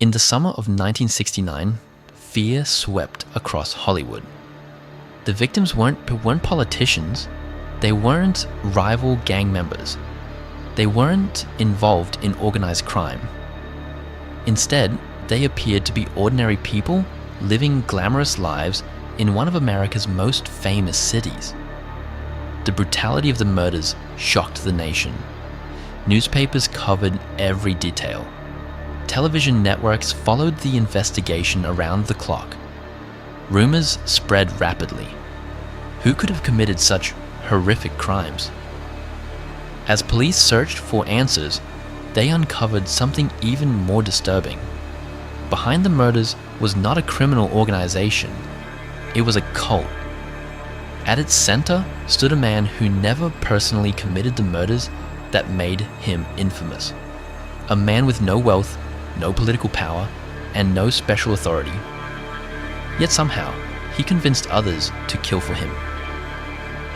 In the summer of 1969, fear swept across Hollywood. The victims weren't politicians, they weren't rival gang members, they weren't involved in organized crime. Instead, they appeared to be ordinary people living glamorous lives in one of America's most famous cities. The brutality of the murders shocked the nation. Newspapers covered every detail. Television networks followed the investigation around the clock. Rumors spread rapidly. Who could have committed such horrific crimes? As police searched for answers, they uncovered something even more disturbing. Behind the murders was not a criminal organization, it was a cult. At its center stood a man who never personally committed the murders that made him infamous. A man with no wealth, no political power, and no special authority. Yet somehow, he convinced others to kill for him.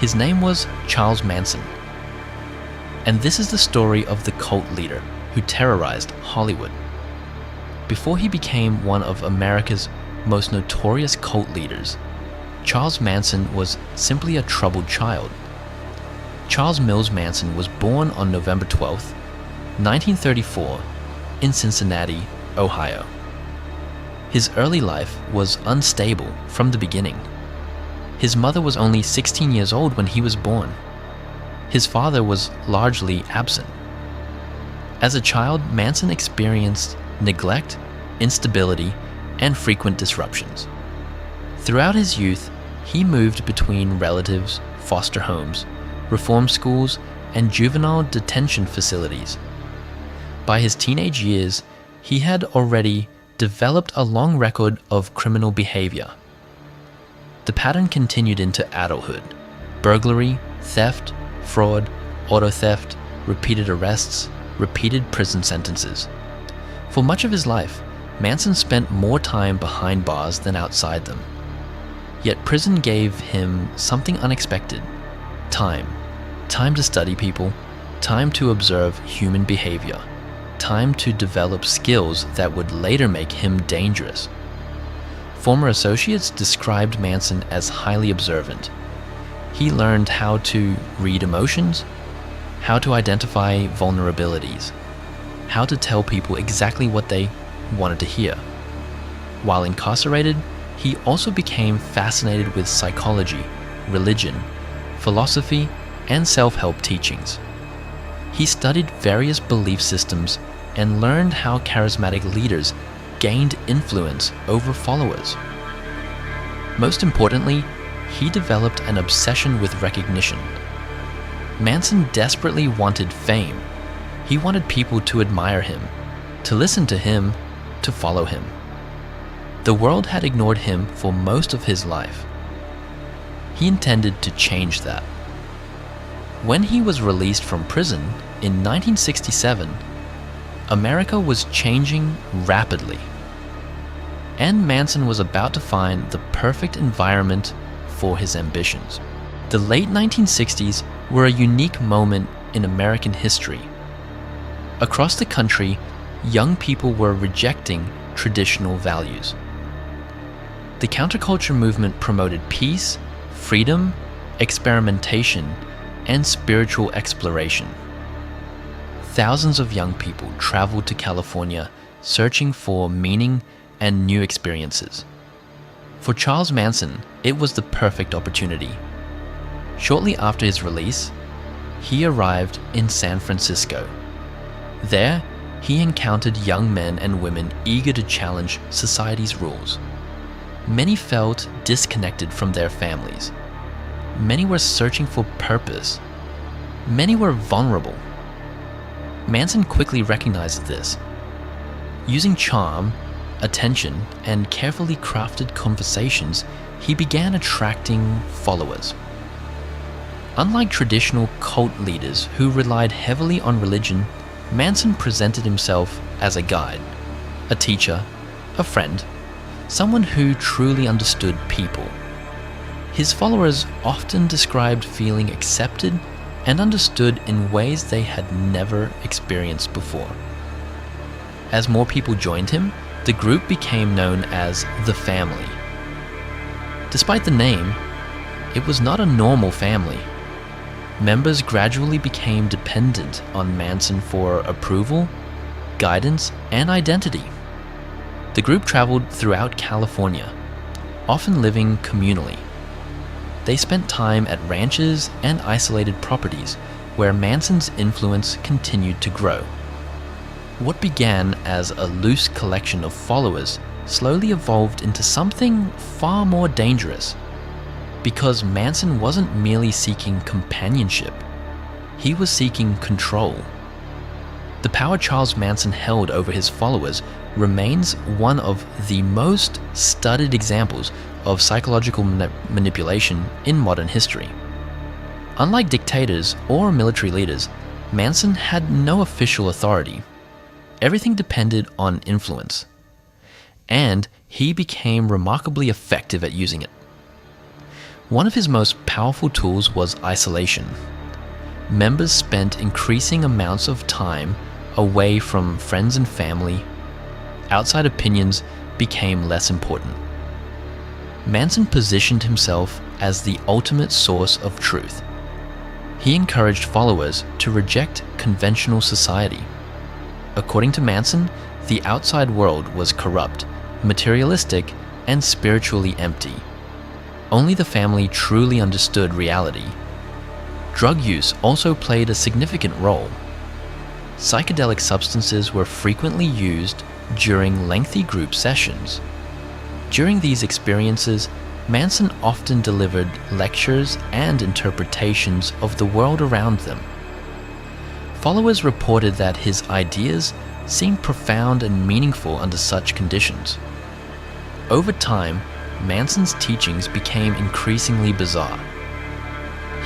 His name was Charles Manson. And this is the story of the cult leader who terrorized Hollywood. Before he became one of America's most notorious cult leaders, Charles Manson was simply a troubled child. Charles Mills Manson was born on November 12, 1934, in Cincinnati, Ohio. His early life was unstable from the beginning. His mother was only 16 years old when he was born. His father was largely absent. As a child, Manson experienced neglect, instability, and frequent disruptions. Throughout his youth, he moved between relatives, foster homes, reform schools, and juvenile detention facilities. By his teenage years, he had already developed a long record of criminal behavior. The pattern continued into adulthood: burglary, theft, fraud, auto theft, repeated arrests, repeated prison sentences. For much of his life, Manson spent more time behind bars than outside them. Yet prison gave him something unexpected: time. Time to study people, time to observe human behavior, time to develop skills that would later make him dangerous. Former associates described Manson as highly observant. He learned how to read emotions, how to identify vulnerabilities, how to tell people exactly what they wanted to hear. While incarcerated, he also became fascinated with psychology, religion, philosophy, and self-help teachings. He studied various belief systems and learned how charismatic leaders gained influence over followers. Most importantly, he developed an obsession with recognition. Manson desperately wanted fame. He wanted people to admire him, to listen to him, to follow him. The world had ignored him for most of his life. He intended to change that. When he was released from prison in 1967, America was changing rapidly. And Manson was about to find the perfect environment for his ambitions. The late 1960s were a unique moment in American history. Across the country, young people were rejecting traditional values. The counterculture movement promoted peace, freedom, experimentation, and spiritual exploration. Thousands of young people traveled to California searching for meaning and new experiences. For Charles Manson, it was the perfect opportunity. Shortly after his release, he arrived in San Francisco. There, he encountered young men and women eager to challenge society's rules. Many felt disconnected from their families. Many were searching for purpose. Many were vulnerable. Manson quickly recognized this. Using charm, attention, and carefully crafted conversations, he began attracting followers. Unlike traditional cult leaders who relied heavily on religion, Manson presented himself as a guide, a teacher, a friend, someone who truly understood people. His followers often described feeling accepted and understood in ways they had never experienced before. As more people joined him, the group became known as the Family. Despite the name, it was not a normal family. Members gradually became dependent on Manson for approval, guidance, and identity. The group traveled throughout California, often living communally. They spent time at ranches and isolated properties where Manson's influence continued to grow. What began as a loose collection of followers slowly evolved into something far more dangerous. Because Manson wasn't merely seeking companionship, he was seeking control. The power Charles Manson held over his followers remains one of the most studied examples of psychological manipulation in modern history. Unlike dictators or military leaders, Manson had no official authority. Everything depended on influence, and he became remarkably effective at using it. One of his most powerful tools was isolation. Members spent increasing amounts of time away from friends and family. Outside opinions became less important. Manson positioned himself as the ultimate source of truth. He encouraged followers to reject conventional society. According to Manson, the outside world was corrupt, materialistic, and spiritually empty. Only the family truly understood reality. Drug use also played a significant role. Psychedelic substances were frequently used during lengthy group sessions. During these experiences, Manson often delivered lectures and interpretations of the world around them. Followers reported that his ideas seemed profound and meaningful under such conditions. Over time, Manson's teachings became increasingly bizarre.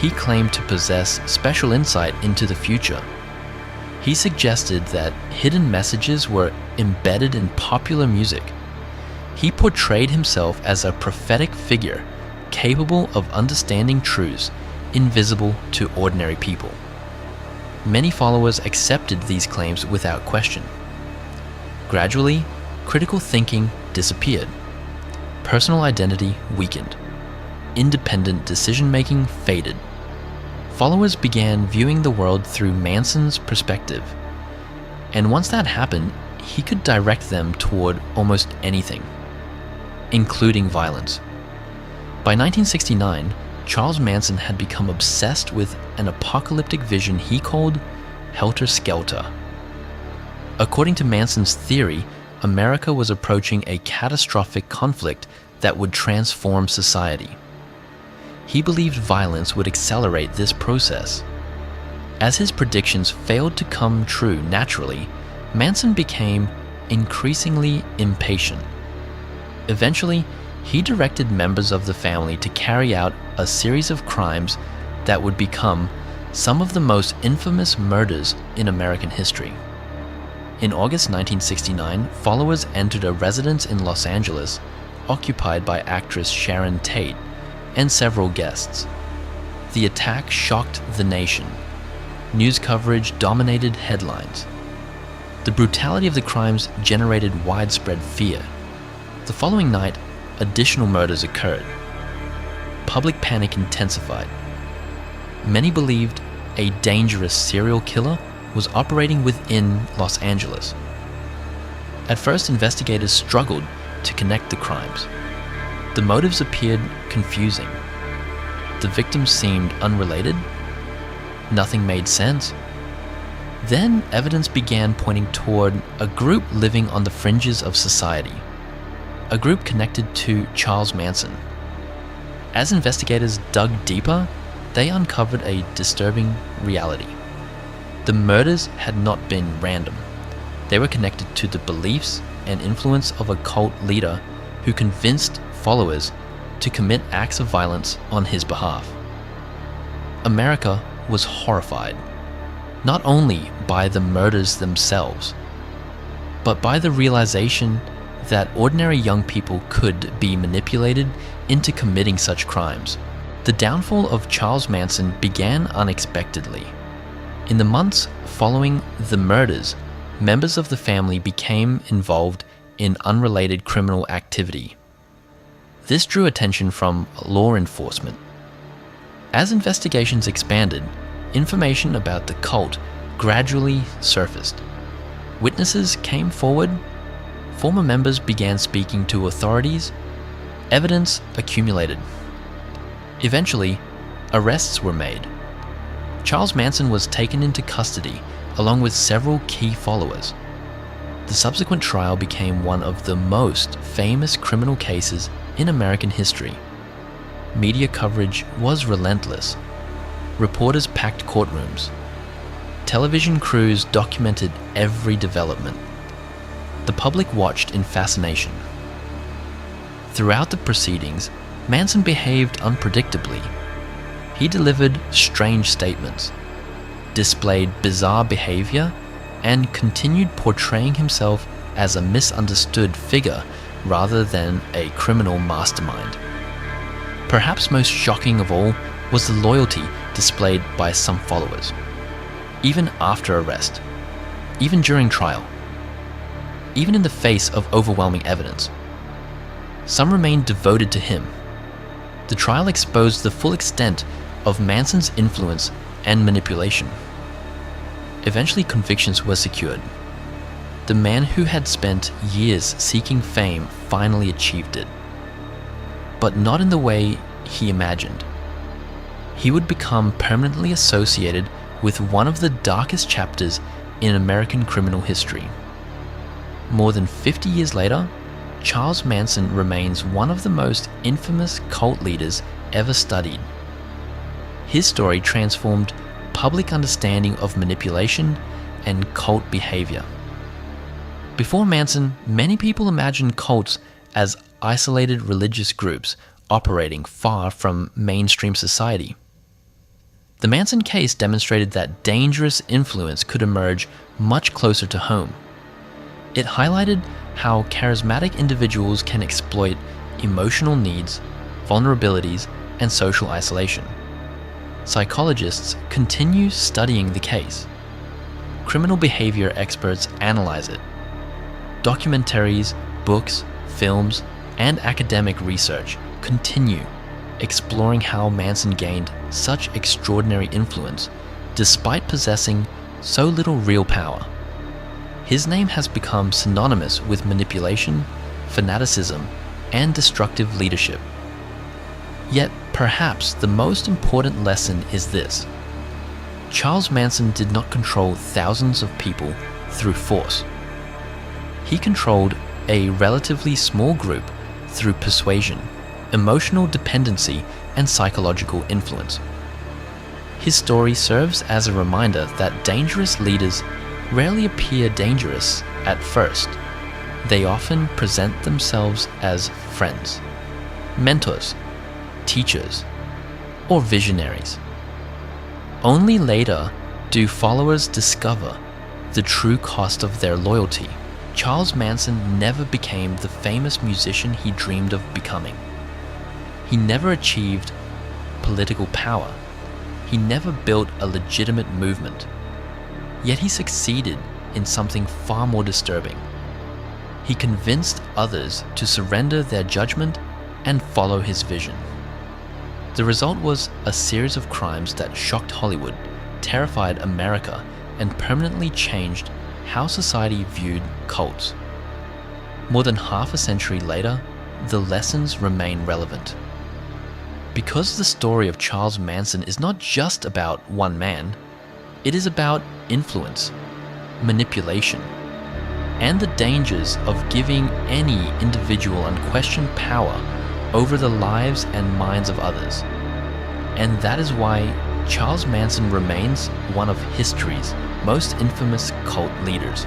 He claimed to possess special insight into the future. He suggested that hidden messages were embedded in popular music. He portrayed himself as a prophetic figure, capable of understanding truths invisible to ordinary people. Many followers accepted these claims without question. Gradually, critical thinking disappeared. Personal identity weakened. Independent decision-making faded. Followers began viewing the world through Manson's perspective. And once that happened, he could direct them toward almost anything, including violence. By 1969, Charles Manson had become obsessed with an apocalyptic vision he called Helter Skelter. According to Manson's theory, America was approaching a catastrophic conflict that would transform society. He believed violence would accelerate this process. As his predictions failed to come true naturally, Manson became increasingly impatient. Eventually, he directed members of the family to carry out a series of crimes that would become some of the most infamous murders in American history. In August 1969, followers entered a residence in Los Angeles occupied by actress Sharon Tate and several guests. The attack shocked the nation. News coverage dominated headlines. The brutality of the crimes generated widespread fear. The following night, additional murders occurred. Public panic intensified. Many believed a dangerous serial killer was operating within Los Angeles. At first, investigators struggled to connect the crimes. The motives appeared confusing. The victims seemed unrelated. Nothing made sense. Then evidence began pointing toward a group living on the fringes of society, a group connected to Charles Manson. As investigators dug deeper, they uncovered a disturbing reality. The murders had not been random. They were connected to the beliefs and influence of a cult leader who convinced followers to commit acts of violence on his behalf. America was horrified, not only by the murders themselves, but by the realization that ordinary young people could be manipulated into committing such crimes. The downfall of Charles Manson began unexpectedly. In the months following the murders, members of the family became involved in unrelated criminal activity. This drew attention from law enforcement. As investigations expanded, information about the cult gradually surfaced. Witnesses came forward, former members began speaking to authorities, evidence accumulated. Eventually, arrests were made. Charles Manson was taken into custody along with several key followers. The subsequent trial became one of the most famous criminal cases in American history. Media coverage was relentless. Reporters packed courtrooms. Television crews documented every development. The public watched in fascination. Throughout the proceedings, Manson behaved unpredictably. He delivered strange statements, displayed bizarre behavior, and continued portraying himself as a misunderstood figure rather than a criminal mastermind. Perhaps most shocking of all was the loyalty displayed by some followers, even after arrest, even during trial, even in the face of overwhelming evidence. Some remained devoted to him. The trial exposed the full extent of Manson's influence and manipulation. Eventually, convictions were secured. The man who had spent years seeking fame finally achieved it, but not in the way he imagined. He would become permanently associated with one of the darkest chapters in American criminal history. More than 50 years later, Charles Manson remains one of the most infamous cult leaders ever studied. His story transformed public understanding of manipulation and cult behavior. Before Manson, many people imagined cults as isolated religious groups operating far from mainstream society. The Manson case demonstrated that dangerous influence could emerge much closer to home. It highlighted how charismatic individuals can exploit emotional needs, vulnerabilities, and social isolation. Psychologists continue studying the case. Criminal behavior experts analyze it. Documentaries, books, films, and academic research continue exploring how Manson gained such extraordinary influence despite possessing so little real power. His name has become synonymous with manipulation, fanaticism, and destructive leadership. Yet, perhaps the most important lesson is this: Charles Manson did not control thousands of people through force. He controlled a relatively small group through persuasion, emotional dependency, and psychological influence. His story serves as a reminder that dangerous leaders rarely appear dangerous at first. They often present themselves as friends, mentors, teachers, or visionaries. Only later do followers discover the true cost of their loyalty. Charles Manson never became the famous musician he dreamed of becoming. He never achieved political power. He never built a legitimate movement. Yet he succeeded in something far more disturbing. He convinced others to surrender their judgment and follow his vision. The result was a series of crimes that shocked Hollywood, terrified America, and permanently changed how society viewed cults. More than half a century later, the lessons remain relevant. Because the story of Charles Manson is not just about one man, it is about influence, manipulation, and the dangers of giving any individual unquestioned power over the lives and minds of others. And that is why Charles Manson remains one of history's most infamous cult leaders.